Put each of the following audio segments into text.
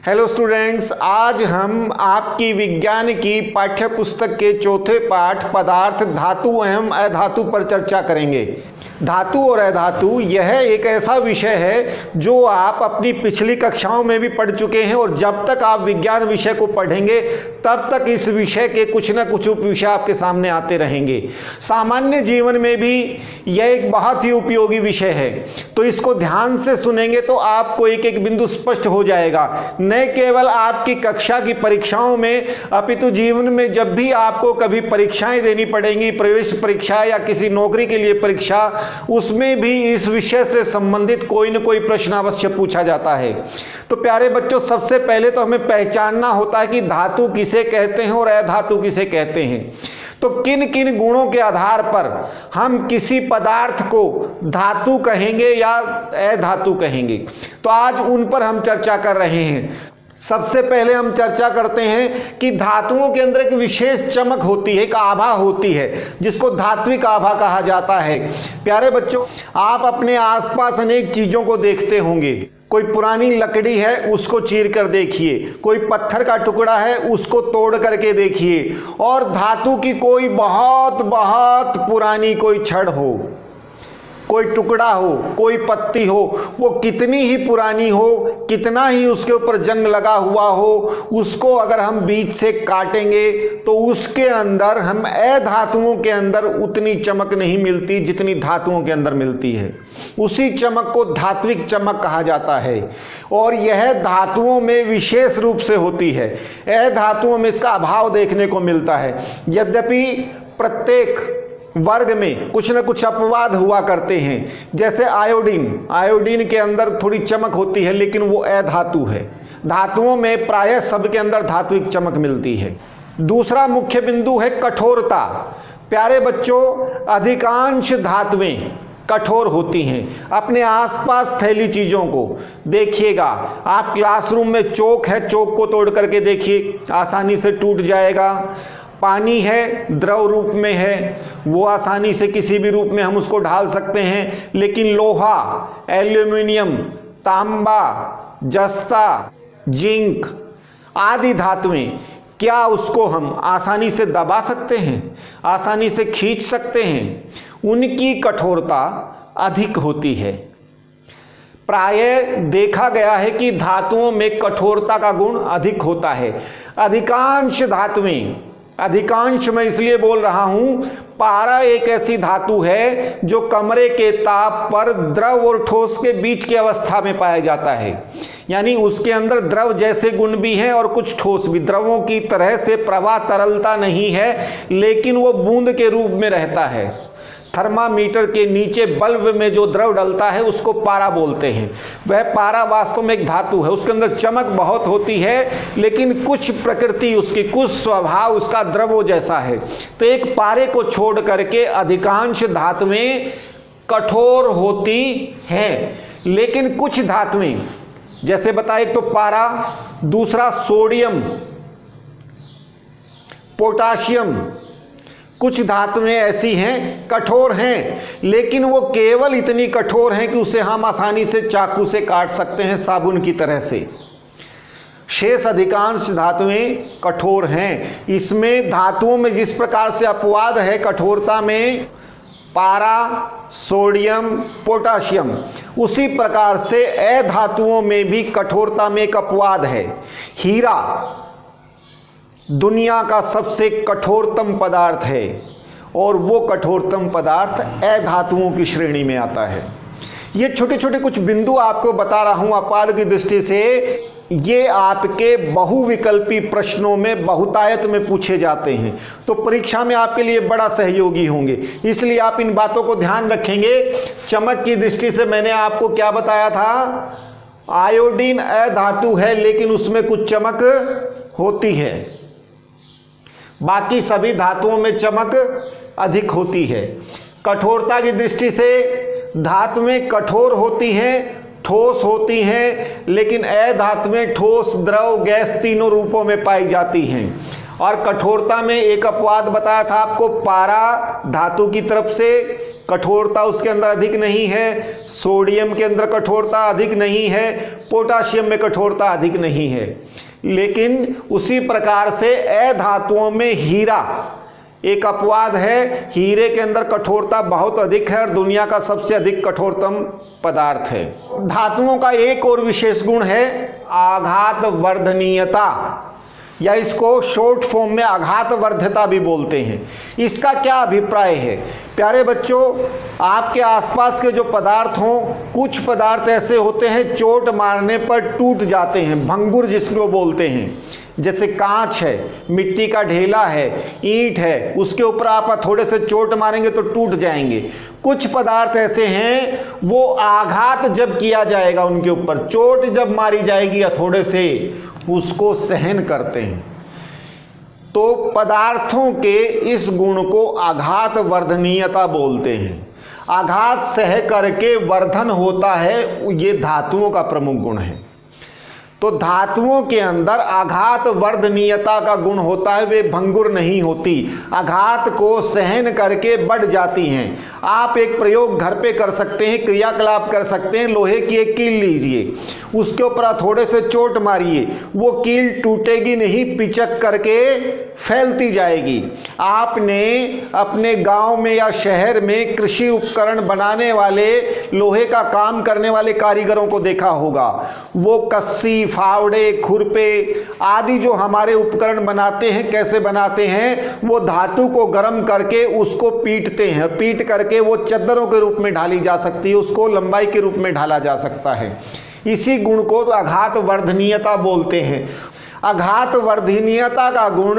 Hello students, आज हम आपकी विज्ञान की पाठ्य पुस्तक के चौथे पाठ पदार्थ, धातु एवं अधातु पर चर्चा करेंगे। धातु और अधातु यह एक ऐसा विषय है जो आप अपनी पिछली कक्षाओं में भी पढ़ चुके हैं और जब तक आप विज्ञान विषय को पढ़ेंगे तब तक इस विषय के कुछ न कुछ उपविषय आपके सामने आते रहेंगे। सामान्य जीवन में भी यह एक बहुत ही उपयोगी विषय है, तो इसको ध्यान से सुनेंगे तो आपको एक एक बिंदु स्पष्ट हो जाएगा। न केवल आपकी कक्षा की परीक्षाओं में अपितु जीवन में जब भी आपको कभी परीक्षाएं देनी पड़ेंगी, प्रवेश परीक्षा या किसी नौकरी के लिए परीक्षा, उसमें भी इस विषय से संबंधित कोई न कोई प्रश्न अवश्य पूछा जाता है। तो प्यारे बच्चों, सबसे पहले तो हमें पहचानना होता है कि धातु किसे कहते हैं और अधातु किसे कहते हैं। तो किन किन गुणों के आधार पर हम किसी पदार्थ को धातु कहेंगे या अधातु कहेंगे, तो आज उन पर हम चर्चा कर रहे हैं। सबसे पहले हम चर्चा करते हैं कि धातुओं के अंदर एक विशेष चमक होती है, एक आभा होती है जिसको धात्विक आभा कहा जाता है। प्यारे बच्चों, आप अपने आसपास अनेक चीजों को देखते होंगे। कोई पुरानी लकड़ी है, उसको चीर कर देखिए, कोई पत्थर का टुकड़ा है, उसको तोड़ करके देखिए, और धातु की कोई बहुत बहुत पुरानी कोई छड़ हो, कोई टुकड़ा हो, कोई पत्ती हो, वो कितनी ही पुरानी हो, कितना ही उसके ऊपर जंग लगा हुआ हो, उसको अगर हम बीच से काटेंगे तो उसके अंदर हम अधातुओं के अंदर उतनी चमक नहीं मिलती जितनी धातुओं के अंदर मिलती है। उसी चमक को धात्विक चमक कहा जाता है और यह धातुओं में विशेष रूप से होती है। अधातुओं में इसका अभाव देखने को मिलता है। यद्यपि प्रत्येक वर्ग में कुछ न कुछ अपवाद हुआ करते हैं, जैसे आयोडीन के अंदर थोड़ी चमक होती है लेकिन वो अधातु है। धातुओं में प्रायः सबके अंदर धात्विक चमक मिलती है। दूसरा मुख्य बिंदु है कठोरता। प्यारे बच्चों, अधिकांश धातुएं कठोर होती हैं। अपने आसपास फैली चीजों को देखिएगा। आप क्लासरूम में चौक है, चौक को तोड़ करके देखिए, आसानी से टूट जाएगा। पानी है, द्रव रूप में है, वो आसानी से किसी भी रूप में हम उसको ढाल सकते हैं, लेकिन लोहा, एल्यूमिनियम, तांबा, जस्ता, जिंक आदि धातुएं, क्या उसको हम आसानी से दबा सकते हैं, आसानी से खींच सकते हैं? उनकी कठोरता अधिक होती है। प्रायः देखा गया है कि धातुओं में कठोरता का गुण अधिक होता है। अधिकांश धातुएं, अधिकांश मैं इसलिए बोल रहा हूं, पारा एक ऐसी धातु है जो कमरे के ताप पर द्रव और ठोस के बीच की अवस्था में पाया जाता है। यानी उसके अंदर द्रव जैसे गुण भी हैं और कुछ ठोस भी। द्रवों की तरह से प्रवाह तरलता नहीं है, लेकिन वो बूंद के रूप में रहता है। थर्मामीटर के नीचे बल्ब में जो द्रव डलता है उसको पारा बोलते हैं। वह पारा वास्तव में एक धातु है। उसके अंदर चमक बहुत होती है, लेकिन कुछ प्रकृति उसकी, कुछ स्वभाव उसका द्रवों जैसा है। तो एक पारे को छोड़ करके अधिकांश धातुएं कठोर होती हैं, लेकिन कुछ धातुएं, जैसे बताए, एक तो पारा, दूसरा सोडियम, पोटाशियम, कुछ धातुएं ऐसी हैं कठोर हैं, लेकिन वो केवल इतनी कठोर हैं कि उसे हम आसानी से चाकू से काट सकते हैं, साबुन की तरह से। शेष अधिकांश धातुएं कठोर हैं। इसमें धातुओं में जिस प्रकार से अपवाद है कठोरता में, पारा, सोडियम, पोटाशियम, उसी प्रकार से अधातुओं में भी कठोरता में एक अपवाद है। हीरा दुनिया का सबसे कठोरतम पदार्थ है और वो कठोरतम पदार्थ अधातुओं की श्रेणी में आता है। ये छोटे छोटे कुछ बिंदु आपको बता रहा हूं अपवाद की दृष्टि से। ये आपके बहुविकल्पी प्रश्नों में बहुतायत में पूछे जाते हैं, तो परीक्षा में आपके लिए बड़ा सहयोगी होंगे। इसलिए आप इन बातों को ध्यान रखेंगे। चमक की दृष्टि से मैंने आपको क्या बताया था? आयोडीन अधातु है लेकिन उसमें कुछ चमक होती है। बाकी सभी धातुओं में चमक अधिक होती है। कठोरता की दृष्टि से धातुएं कठोर होती हैं, ठोस होती हैं, लेकिन अधातुएं ठोस, द्रव, गैस तीनों रूपों में पाई जाती हैं। और कठोरता में एक अपवाद बताया था आपको, पारा धातु की तरफ से कठोरता उसके अंदर अधिक नहीं है, सोडियम के अंदर कठोरता अधिक नहीं है, पोटाशियम में कठोरता अधिक नहीं है। लेकिन उसी प्रकार से अधातुओं में हीरा एक अपवाद है, हीरे के अंदर कठोरता बहुत अधिक है और दुनिया का सबसे अधिक कठोरतम पदार्थ है। धातुओं का एक और विशेष गुण है आघात वर्धनीयता, या इसको शॉर्ट फॉर्म में आघात वर्ध्यता भी बोलते हैं। इसका क्या अभिप्राय है? प्यारे बच्चों, आपके आसपास के जो पदार्थ हों, कुछ पदार्थ ऐसे होते हैं चोट मारने पर टूट जाते हैं, भंगुर जिसको बोलते हैं। जैसे कांच है, मिट्टी का ढेला है, ईंट है, उसके ऊपर आप थोड़े से चोट मारेंगे तो टूट जाएंगे। कुछ पदार्थ ऐसे हैं वो आघात जब किया जाएगा उनके ऊपर, चोट जब मारी जाएगी या थोड़े से, उसको सहन करते हैं। तो पदार्थों के इस गुण को आघात वर्धनीयता बोलते हैं। आघात सह करके वर्धन होता है, ये धातुओं का प्रमुख गुण है। तो धातुओं के अंदर आघात वर्धनीयता का गुण होता है, वे भंगुर नहीं होती, आघात को सहन करके बढ़ जाती हैं। आप एक प्रयोग घर पे कर सकते हैं, क्रियाकलाप कर सकते हैं। लोहे की एक कील लीजिए, उसके ऊपर थोड़े से चोट मारिए, वो कील टूटेगी नहीं, पिचक करके फैलती जाएगी। आपने अपने गांव में या शहर में कृषि उपकरण बनाने वाले, लोहे का काम करने वाले कारीगरों को देखा होगा। वो कस्सी, फावड़े, खुरपे आदि जो हमारे उपकरण बनाते हैं, कैसे बनाते हैं? वो धातु को गर्म करके उसको पीटते हैं, पीट करके वो चद्दरों के रूप में ढाली जा सकती है, उसको लंबाई के रूप में ढाला जा सकता है। इसी गुण को तो आघात वर्धनीयता बोलते हैं। आघात वर्धनीयता का गुण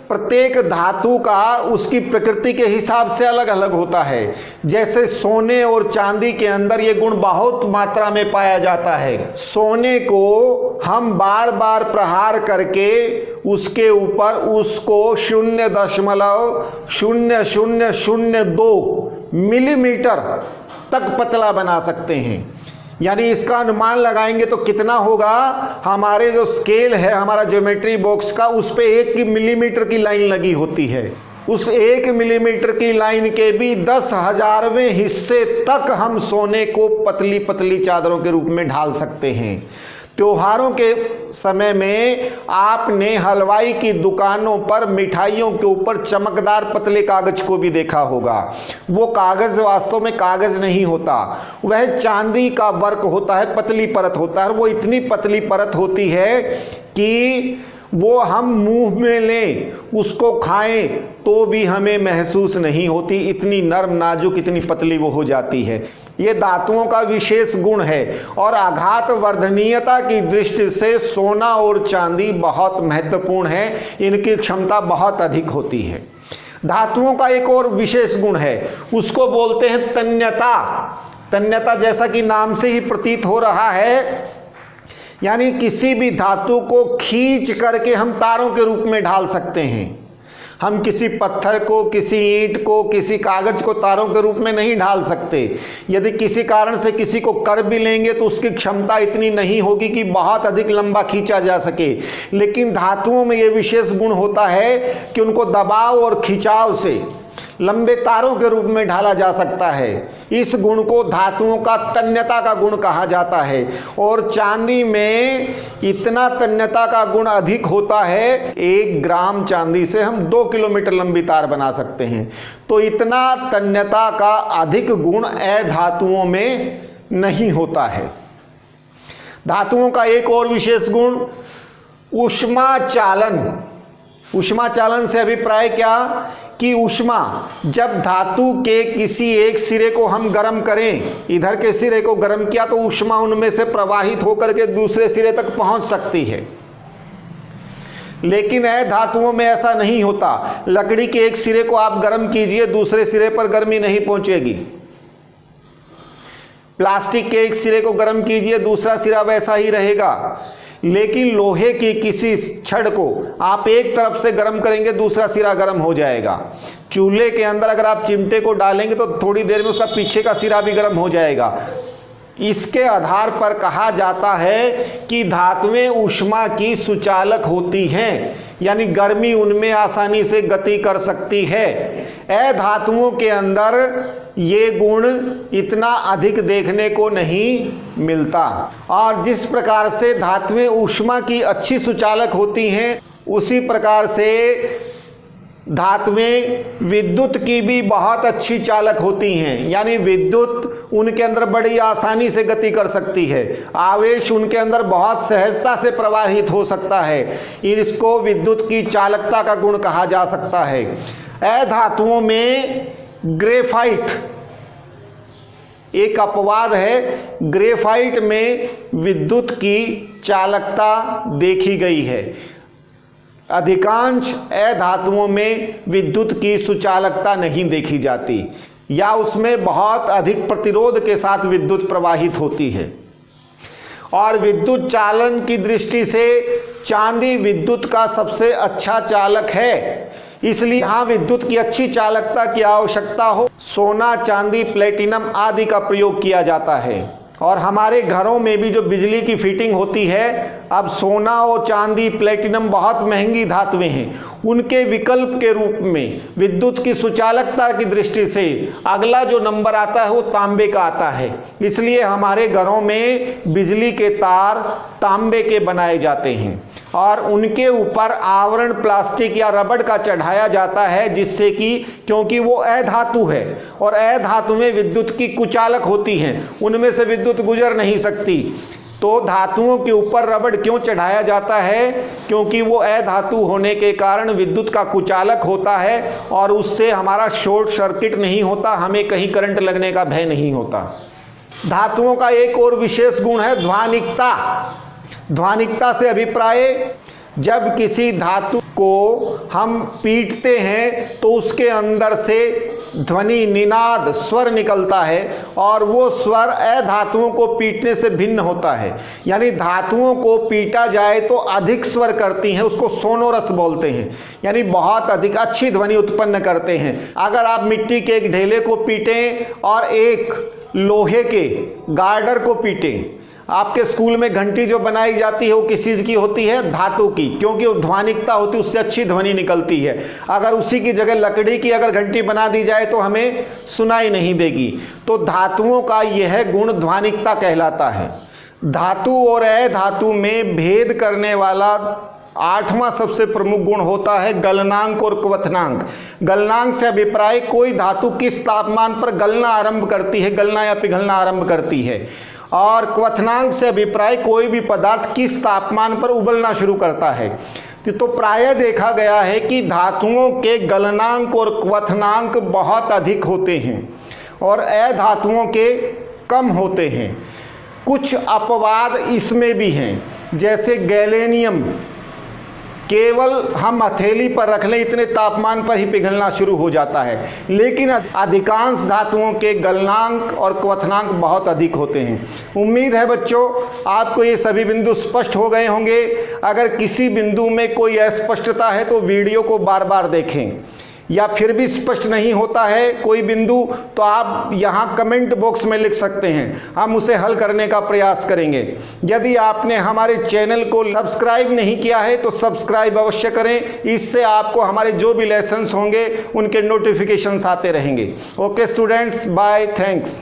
प्रत्येक धातु का उसकी प्रकृति के हिसाब से अलग अलग होता है। जैसे सोने और चांदी के अंदर ये गुण बहुत मात्रा में पाया जाता है। सोने को हम बार बार प्रहार करके उसके ऊपर उसको 0.0002 मिलीमीटर तक पतला बना सकते हैं। यानी इसका अनुमान लगाएंगे तो कितना होगा? हमारे जो स्केल है हमारा ज्योमेट्री बॉक्स का, उस पे 1 मिलीमीटर की लाइन लगी होती है। उस 1 मिलीमीटर की लाइन के भी 10,000वें हिस्से तक हम सोने को पतली पतली चादरों के रूप में ढाल सकते हैं। त्योहारों के समय में आपने हलवाई की दुकानों पर मिठाइयों के ऊपर चमकदार पतले कागज को भी देखा होगा। वो कागज वास्तव में कागज नहीं होता, वह चांदी का वर्क होता है, पतली परत होता है। वो इतनी पतली परत होती है कि वो हम मुंह में लें, उसको खाएं तो भी हमें महसूस नहीं होती, इतनी नरम नाजुक, इतनी पतली वो हो जाती है। ये धातुओं का विशेष गुण है। और आघात वर्धनीयता की दृष्टि से सोना और चांदी बहुत महत्वपूर्ण है, इनकी क्षमता बहुत अधिक होती है। धातुओं का एक और विशेष गुण है, उसको बोलते हैं तन्यता। तन्यता जैसा कि नाम से ही प्रतीत हो रहा है, यानी किसी भी धातु को खींच करके हम तारों के रूप में ढाल सकते हैं। हम किसी पत्थर को, किसी ईंट को, किसी कागज को तारों के रूप में नहीं ढाल सकते। यदि किसी कारण से किसी को कर भी लेंगे तो उसकी क्षमता इतनी नहीं होगी कि बहुत अधिक लंबा खींचा जा सके। लेकिन धातुओं में ये विशेष गुण होता है कि उनको दबाव और खिंचाव से लंबे तारों के रूप में ढाला जा सकता है। इस गुण को धातुओं का तन्यता का गुण कहा जाता है। और चांदी में इतना तन्यता का गुण अधिक होता है, 1 ग्राम चांदी से हम 2 किलोमीटर लंबी तार बना सकते हैं। तो इतना तन्यता का अधिक गुण अधातुओं में नहीं होता है। धातुओं का एक और विशेष गुण ऊष्मा चालन। ऊष्मा चालन से अभिप्राय क्या कि ऊष्मा, जब धातु के किसी एक सिरे को हम गर्म करें, इधर के सिरे को गर्म किया तो ऊष्मा उनमें से प्रवाहित होकर के दूसरे सिरे तक पहुंच सकती है। लेकिन अधातुओं में ऐसा नहीं होता। लकड़ी के एक सिरे को आप गर्म कीजिए, दूसरे सिरे पर गर्मी नहीं पहुंचेगी। प्लास्टिक के एक सिरे को गर्म कीजिए, दूसरा सिरा वैसा ही रहेगा। लेकिन लोहे की किसी छड़ को आप एक तरफ से गर्म करेंगे, दूसरा सिरा गर्म हो जाएगा। चूल्हे के अंदर अगर आप चिमटे को डालेंगे तो थोड़ी देर में उसका पीछे का सिरा भी गर्म हो जाएगा। इसके आधार पर कहा जाता है कि धातुएं ऊष्मा की सुचालक होती हैं, यानी गर्मी उनमें आसानी से गति कर सकती है। अधातुओं के अंदर ये गुण इतना अधिक देखने को नहीं मिलता। और जिस प्रकार से धातुएं ऊष्मा की अच्छी सुचालक होती हैं, उसी प्रकार से धातुएं विद्युत की भी बहुत अच्छी चालक होती हैं, यानी विद्युत उनके अंदर बड़ी आसानी से गति कर सकती है, आवेश उनके अंदर बहुत सहजता से प्रवाहित हो सकता है। इसको विद्युत की चालकता का गुण कहा जा सकता है। अधातुओं में ग्रेफाइट एक अपवाद है, ग्रेफाइट में विद्युत की चालकता देखी गई है। अधिकांश अधातुओं में विद्युत की सुचालकता नहीं देखी जाती, या उसमें बहुत अधिक प्रतिरोध के साथ विद्युत प्रवाहित होती है। और विद्युत चालन की दृष्टि से चांदी विद्युत का सबसे अच्छा चालक है, इसलिए जहाँ विद्युत की अच्छी चालकता की आवश्यकता हो, सोना, चांदी, प्लेटिनम आदि का प्रयोग किया जाता है। और हमारे घरों में भी जो बिजली की फिटिंग होती है, अब सोना और चांदी, प्लेटिनम बहुत महंगी धातुएं हैं, उनके विकल्प के रूप में विद्युत की सुचालकता की दृष्टि से अगला जो नंबर आता है वो तांबे का आता है। इसलिए हमारे घरों में बिजली के तार तांबे के बनाए जाते हैं और उनके ऊपर आवरण प्लास्टिक या रबड़ का चढ़ाया जाता है, जिससे कि क्योंकि वो अधातु है और अधातु में विद्युत की कुचालक होती हैं, उनमें से विद्युत गुजर नहीं सकती। तो धातुओं के ऊपर रबड़ क्यों चढ़ाया जाता है? क्योंकि वो अधातु होने के कारण विद्युत का कुचालक होता है और उससे हमारा शॉर्ट सर्किट नहीं होता, हमें कहीं करंट लगने का भय नहीं होता। धातुओं का एक और विशेष गुण है ध्वनिकता। ध्वनिकता से अभिप्राय, जब किसी धातु को हम पीटते हैं तो उसके अंदर से ध्वनि, निनाद, स्वर निकलता है और वो स्वर अधातुओं को पीटने से भिन्न होता है। यानी धातुओं को पीटा जाए तो अधिक स्वर करती हैं, उसको सोनोरस बोलते हैं, यानी बहुत अधिक अच्छी ध्वनि उत्पन्न करते हैं। अगर आप मिट्टी के एक ढेले को पीटें और एक लोहे के गार्डर को पीटें, आपके स्कूल में घंटी जो बनाई जाती है वो किस चीज़ की होती है? धातु की, क्योंकि वो ध्वनिकता होती है, उससे अच्छी ध्वनि निकलती है। अगर उसी की जगह लकड़ी की अगर घंटी बना दी जाए तो हमें सुनाई नहीं देगी। तो धातुओं का यह गुण ध्वनिकता कहलाता है। धातु और अधातु में भेद करने वाला 8वां सबसे प्रमुख गुण होता है गलनांक और क्वथनांक। गलनांक से अभिप्राय कोई धातु किस तापमान पर गलना आरंभ करती है, गलना या पिघलना आरंभ करती है। और क्वथनांक से अभिप्राय कोई भी पदार्थ किस तापमान पर उबलना शुरू करता है। तो प्रायः देखा गया है कि धातुओं के गलनांक और क्वथनांक बहुत अधिक होते हैं और अधातुओं के कम होते हैं। कुछ अपवाद इसमें भी हैं, जैसे गैलेनियम केवल हम हथेली पर रख लें इतने तापमान पर ही पिघलना शुरू हो जाता है, लेकिन अधिकांश धातुओं के गलनांक और क्वथनांक बहुत अधिक होते हैं। उम्मीद है बच्चों आपको ये सभी बिंदु स्पष्ट हो गए होंगे। अगर किसी बिंदु में कोई अस्पष्टता है तो वीडियो को बार बार देखें, या फिर भी स्पष्ट नहीं होता है कोई बिंदु तो आप यहाँ कमेंट बॉक्स में लिख सकते हैं, हम उसे हल करने का प्रयास करेंगे। यदि आपने हमारे चैनल को सब्सक्राइब नहीं किया है तो सब्सक्राइब अवश्य करें, इससे आपको हमारे जो भी लेसन्स होंगे उनके नोटिफिकेशंस आते रहेंगे। Okay students, bye, thanks.